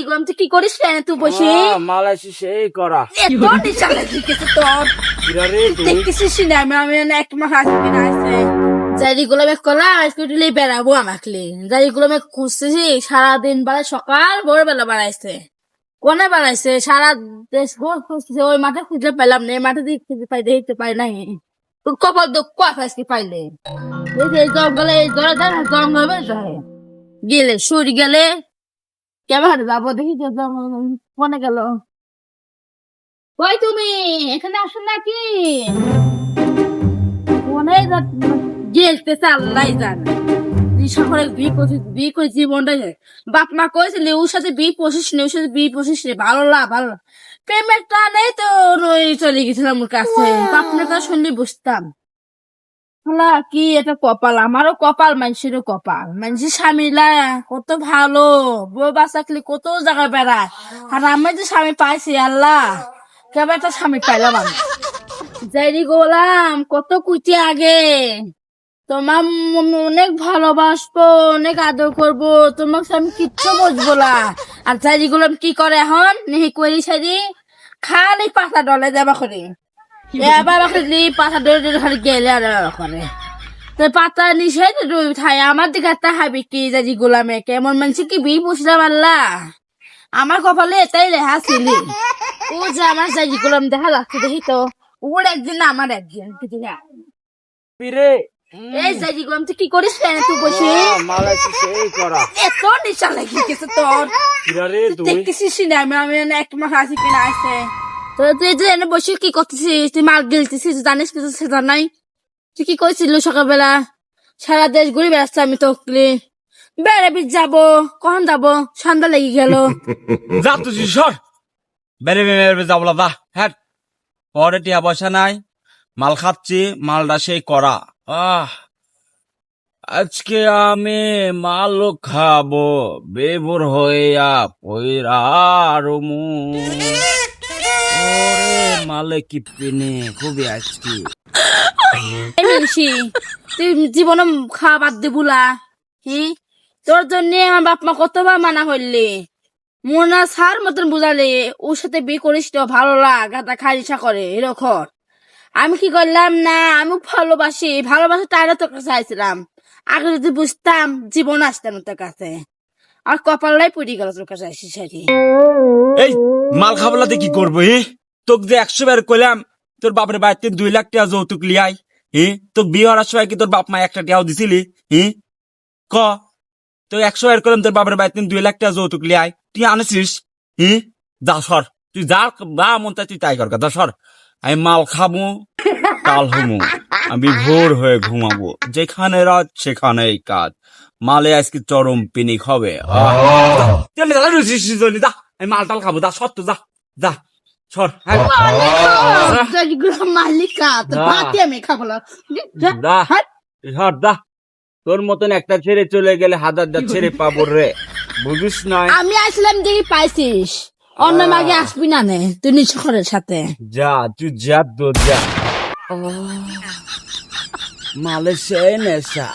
এগুলো তুই কি করিস কেন তুই বসে মালাইছি সেই করা এত নিচা লাগছে তোর দেখতেছিস না আমি এক মাস আসবে না আছে যাইগুলো মেঘ করলাম আজকে বেড়াবো আমাকে যাইগুলো মেঘ খুঁজতেছি সারাদিন বেলা সকাল ভোরবেলা বাড়াইছে কোনে বাড়াইছে সারা দেশ খুঁজতেছে ওই মাঠে খুঁজে পেলাম না এই মাঠে দিয়ে খুঁজে পাই দেখতে পাই নাই তোর কপাল দুঃখ আজকে পাইলে এই জঙ্গলে এই জঙ্গলে গেলে সুর গেলে কেমন যাবো দেখি মনে গেল কই তুমি এখানে আসো নাকি মনে গেলতেছে আল্লাহ জানে শহরে বিয়ে করে জীবনটা বাপ মা কয়েছিল ওর সাথে বিয়ে পঁচিশ নেই ওর সাথে বিয়ে পঁচিশ নেই ভালো পেমেন্টটা নেই তো চলে গেছিলাম ওর কাছে বাপ মার কথা শুনলে বুঝতাম কি এটা কপাল আমারও কপাল মানুষেরও কপাল মানুষের স্বামীরা কত ভালো বউ বাচ্চাকলি কত জায়গায় বেড়ায় আর আমি যে স্বামী পাইছি আল্লাহ কেমন একটা স্বামী পাইলাম আমি যাইরি গোলাম কত কুচি আগে তোমার অনেক ভালোবাসবো অনেক আদর করবো তোমাকে আমি কিচ্ছু বুঝবো না আর যাইরি গোলাম কি করে এখন নেহি করি সারি খালি পাতা ডলে যাবা করি এবার পাতা ডলে খালি গেলে আর করে পাতা নিষে ঠাই আমার দিকে একটা হাবি কি যাজি গোলামে কেমন মানুষ কি বি বুঝলাম আল্লাহ আমার কপালে এটাই লেহা ছিলি ও যে আমার যাজি গোলাম দেখা যাচ্ছে দেখি তো ওর একদিন না আমার একদিন এই যাজি গোলাম তুই কি করিস কেন তুই বসে মালাইছি সেই করা এত নিশা লাগি গেছে তোর দেখতেছিস না আমি এক মাস আসি কিনা আসছে তো তুই যে এনে বসে কি করতেছিস তুই মাল গেলতেছিস জানিস কিছু সেটা নাই তুই কি করেছিল সকালবেলা সারা দেশ ঘুরে বেড়াচ্ছে আমি তো বেড়াবি যাবো কখন যাবো সন্ধ্যা লেগে গেল যা তুই সর বেড়ে যাবো দা হ্যাঁ পরে টিয়া পয়সা নাই মাল খাচ্ছি মালটা সেই করা আজকে আমি মাল খাবো বেবুর হইয়া পইরারমু মালে কি পিনে খুবই আজকে তুই জীবনে খাওয়া বাদ দিবুলা তোর জন্য আমার বাপ মা কতবার মানা করলি মোনা সার মতন বুঝালে ওর সাথে বিয়ে করিস তো ভালো লাগা খাইসা করে এরকম আমি কি করলাম না আমি ভালোবাসি তাইরা তোর কাছে আইছিলাম আগে যদি বুঝতাম জীবন আসতাম তোর কাছে আর কপালটাই পুড়ি গেল তোর কাছে আসি সারি এই মাল খাবলাতে কি করবো তোকে যে 100 বার কইলাম তোর বাপের বাড়িতে 2 লাখ টাকা যৌতুক লিয়াই তোকে বিয়ে হওয়ার সময় কি তোর বাপ মা একটা টাকাও দিছিলি ক তো 100 বার কইলাম তোর বাপের বাড়িতে 2 লাখ টাকা যৌতুক লিয়াই তুই আনছিস যা সর তুই যা মন চাই তুই তাই কর যা সর আমি মাল খাবো কাল হমু আমি ভোর হয়ে ঘুমাবো যেখানে রাত সেখানেই কাজ মালে আজকে চরম পিনিক হবে আমি মাল টাল খাবো যা সত্য যা যা সর মালিকা তোর মতন একটা ছেড়ে চলে গেলে হাজারটা ছেড়ে পাবো রে বুঝিস না আমি আসলাম দেখি পাইছিস অন্য মাগে আসবি না নে তুই নিশখরের সাথে যা তুই যা তো যা মালে সে নেশা